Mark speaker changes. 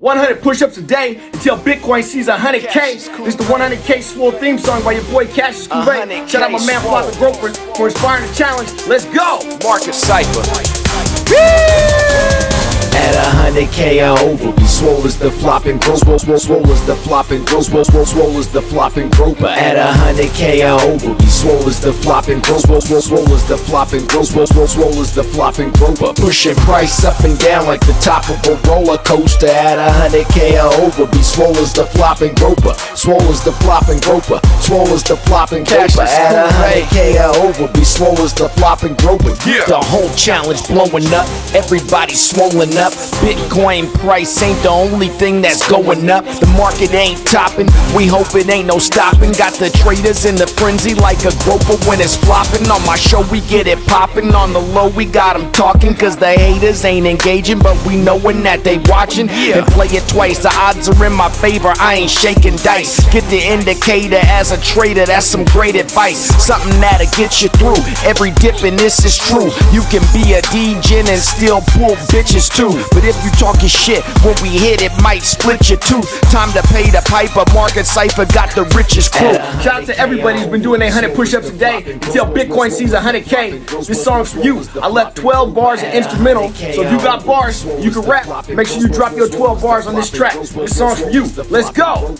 Speaker 1: 100 push-ups a day until Bitcoin sees 100K. This is the 100K Swole theme song by your boy Cassius, Cuvée. Shout out my man Flopping Gropers for inspiring the challenge. Let's go!
Speaker 2: Market Cypher.
Speaker 3: At 100K or over, be swole as the flopping groper. Swole as the flopping groper. Swole as the flopping groper. At 100K or over, be swole as the flopping groper. Swole as the flopping groper. Swole as the flopping groper. Pushing price up and down like the top of a roller coaster. At 100K or over, be swole as the flopping groper. Swole as the flopping groper. Swole as the flopping groper. At 100K or over, be swole as the flopping groper. The whole challenge blowing up, everybody swollen up. Bitcoin price ain't the only thing that's going up. The market ain't topping, we hope it ain't no stopping. Got the traders in the frenzy like a groper when it's flopping. On my show we get it popping, on the low we got them talking. Cause the haters ain't engaging, but we knowin' that they watching. And play it twice, the odds are in my favor, I ain't shaking dice. Get the indicator as a trader, that's some great advice. Something that'll get you through every dip, and this is true. You can be a DJ and still pull bitches too. But if you talking shit, when we hit it might split your tooth. Time to pay the piper, Market Cypher got the richest crew.
Speaker 1: Shout out to everybody who's been doing 100 push-ups a day until Bitcoin sees 100K. This song's for you. I left 12 bars and instrumental, so if you got bars, you can rap. Make sure you drop your 12 bars on this track. This song's for you. Let's go!